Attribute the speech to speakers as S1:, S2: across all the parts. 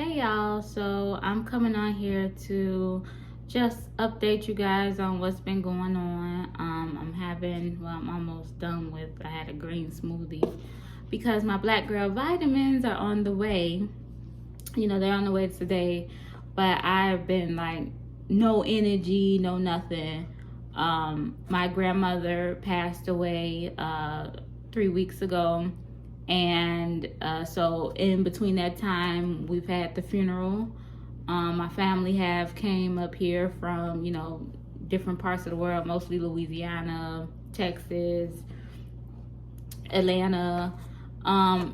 S1: Hey y'all, so I'm coming on here to just update you guys on what's been going on. I'm almost done with, I had a green smoothie because my black girl vitamins are on the way. They're on the way today, but I've been like no energy, no nothing. My grandmother passed away 3 weeks ago, and so in between that time we've had the funeral. My family have came up here from different parts of the world, mostly Louisiana, Texas, Atlanta.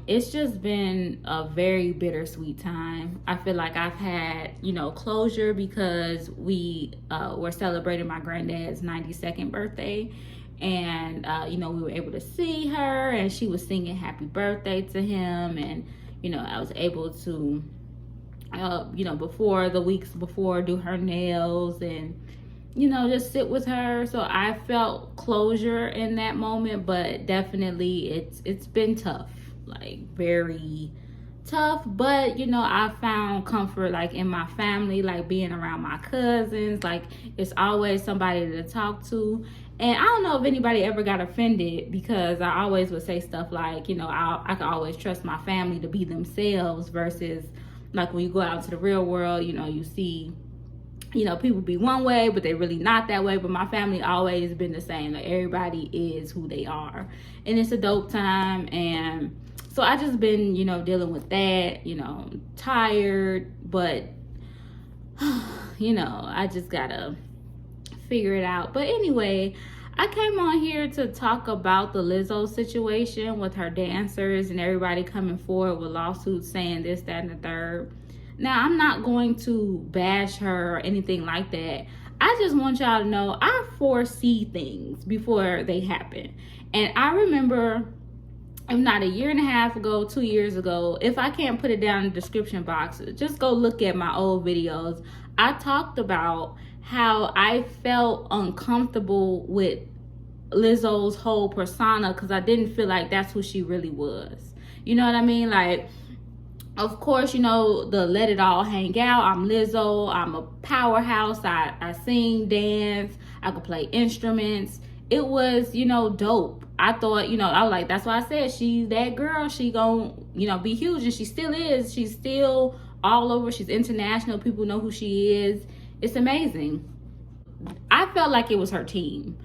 S1: It's just been a very bittersweet time. I feel like I've had closure because we were celebrating my granddad's 92nd birthday, and we were able to see her, and she was singing happy birthday to him, and I was able to before the weeks before do her nails and just sit with her. So I felt closure in that moment, but definitely it's been tough, like very tough. But I found comfort like in my family, like being around my cousins. Like it's always somebody to talk to. And I don't know if anybody ever got offended because I always would say stuff like, I can always trust my family to be themselves, versus like when you go out into the real world, you see people be one way, but they're really not that way. But my family always been the same. Like everybody is who they are, and it's a dope time. And so I just been dealing with that. Tired, but I just gotta figure it out. But anyway, I came on here to talk about the Lizzo situation with her dancers and everybody coming forward with lawsuits saying this, that, and the third. Now, I'm not going to bash her or anything like that. I just want y'all to know I foresee things before they happen. And I remember, if not a year and a half ago, 2 years ago, if I can't put it down in the description box, just go look at my old videos. I talked about how I felt uncomfortable with Lizzo's whole persona because I didn't feel like that's who she really was. You know what I mean? Like, of course, the let it all hang out. I'm Lizzo. I'm a powerhouse. I sing, dance. I could play instruments. It was, dope. I thought, I was like, that's why I said she's that girl. She gonna, be huge. And she still is. She's still all over. She's international. People know who she is. It's amazing. I felt like it was her team,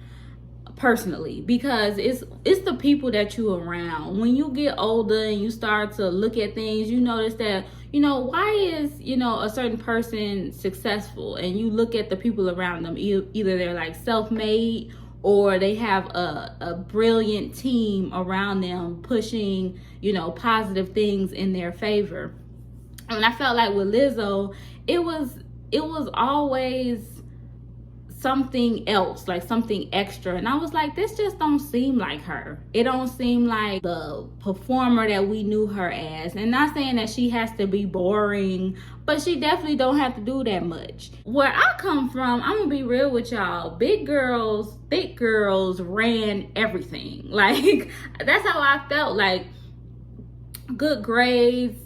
S1: personally, because it's the people that you around. When you get older and you start to look at things, you notice that why is a certain person successful, and you look at the people around them, either they're like self-made or they have a brilliant team around them pushing positive things in their favor. And I felt like with Lizzo, it was always something else, like something extra. And I was like, this just don't seem like her. It don't seem like the performer that we knew her as. And not saying that she has to be boring, but she definitely don't have to do that much. Where I come from, I'm gonna be real with y'all, big girls, thick girls ran everything. Like that's how I felt. Like good grades,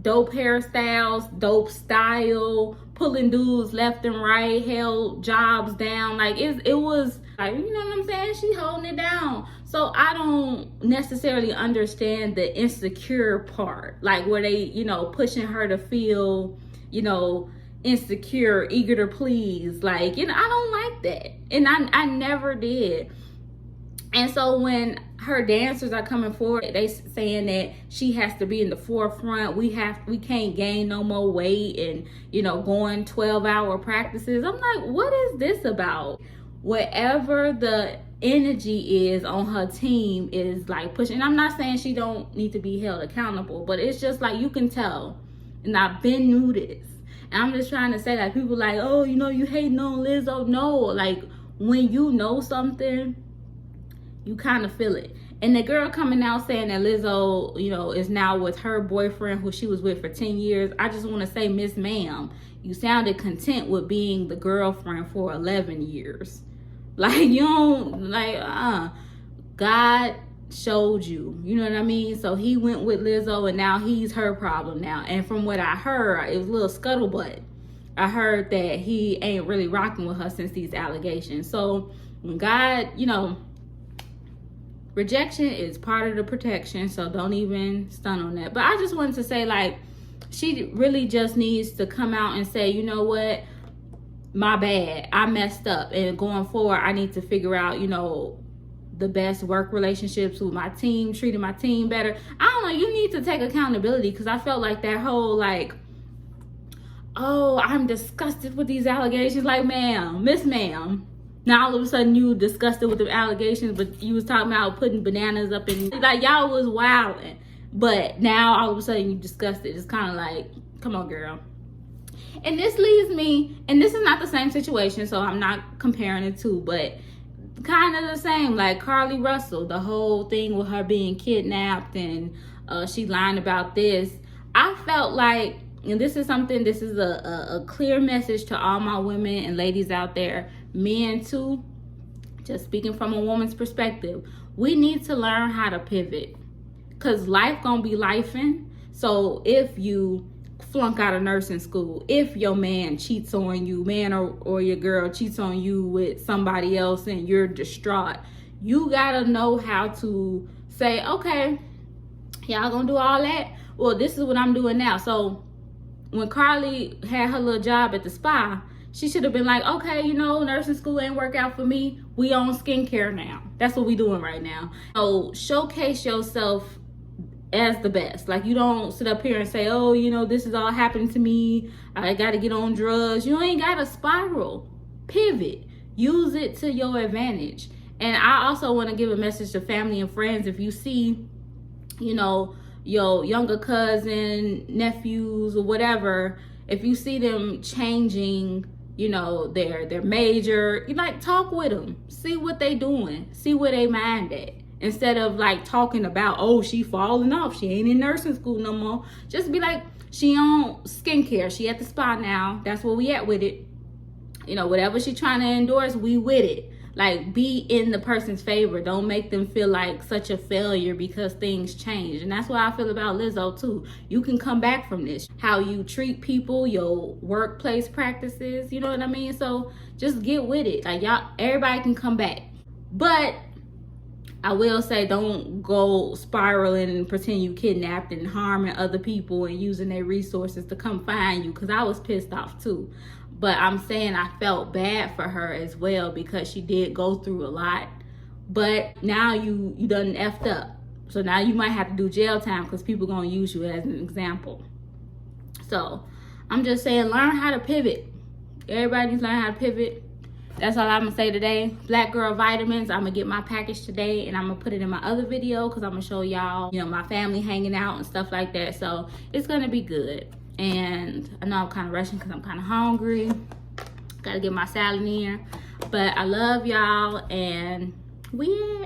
S1: dope hairstyles, dope style, pulling dudes left and right, held jobs down. Like it was like, you know what I'm saying? She holding it down. So I don't necessarily understand the insecure part, like where they, pushing her to feel, insecure, eager to please. Like, I don't like that. And I never did. And so when her dancers are coming forward, they saying that she has to be in the forefront. We can't gain no more weight, and going 12-hour practices. I'm like, what is this about? Whatever the energy is on her team is like pushing. And I'm not saying she don't need to be held accountable, but it's just like you can tell. And I've been knew this. And I'm just trying to say, like, people like, oh, you hating on Lizzo. No, like when you know something, you kind of feel it. And the girl coming out saying that Lizzo, is now with her boyfriend who she was with for 10 years. I just want to say, Miss Ma'am, you sounded content with being the girlfriend for 11 years. Like, you don't, like, God showed you, you know what I mean? So he went with Lizzo, and now he's her problem now. And from what I heard, it was a little scuttlebutt. I heard that he ain't really rocking with her since these allegations. So when God, you know, rejection is part of the protection, so don't even stun on that. But I just wanted to say, like, she really just needs to come out and say, you know what, my bad, I messed up, and going forward I need to figure out, you know, the best work relationships with my team, treating my team better. I don't know, you need to take accountability, because I felt like that whole, like, oh, I'm disgusted with these allegations. Like, ma'am, Miss Ma'am, now all of a sudden you disgusted with the allegations, but you was talking about putting bananas up in, like, y'all was wilding. But now all of a sudden you disgusted. It's kind of like, come on, girl. And this leaves me, and this is not the same situation, so I'm not comparing the two, but kind of the same, like Carlee Russell, the whole thing with her being kidnapped and she lying about this. I felt like, and this is a clear message to all my women and ladies out there, men too, just speaking from a woman's perspective, we need to learn how to pivot, because life gonna be lifing. So if you flunk out of nursing school, if your man cheats on you, man or your girl cheats on you with somebody else and you're distraught, you gotta know how to say, okay, y'all gonna do all that? Well, this is what I'm doing now. So when Carlee had her little job at the spa, she should have been like, okay, you know, nursing school ain't work out for me. We on skincare now. That's what we doing right now. So showcase yourself as the best. Like, you don't sit up here and say, oh, you know, this is all happening to me, I gotta get on drugs. You ain't gotta spiral. Pivot. Use it to your advantage. And I also want to give a message to family and friends. If you see, you know, your younger cousin, nephews, or whatever, if you see them changing, you know, their major, you like, talk with them, see what they doing, see where they mind at. Instead of like talking about, oh, she falling off, she ain't in nursing school no more. Just be like, she on skincare, she at the spa now, that's where we at with it. You know, whatever she trying to endorse, we with it. Like, be in the person's favor. Don't make them feel like such a failure because things change. And that's what I feel about Lizzo too. You can come back from this. How you treat people, your workplace practices, you know what I mean? So just get with it. Like, y'all, everybody can come back. But I will say, don't go spiraling and pretend you kidnapped and harming other people and using their resources to come find you, because I was pissed off too. But I'm saying I felt bad for her as well, because she did go through a lot. But now you done effed up. So now you might have to do jail time, because people gonna use you as an example. So I'm just saying, learn how to pivot. Everybody needs to learn how to pivot. That's all I'm gonna say today. Black Girl Vitamins, I'm gonna get my package today, and I'm gonna put it in my other video, because I'm gonna show y'all, you know, my family hanging out and stuff like that. So it's gonna be good. And I know I'm kind of rushing because I'm kind of hungry. Gotta get my salad in. But I love y'all, and we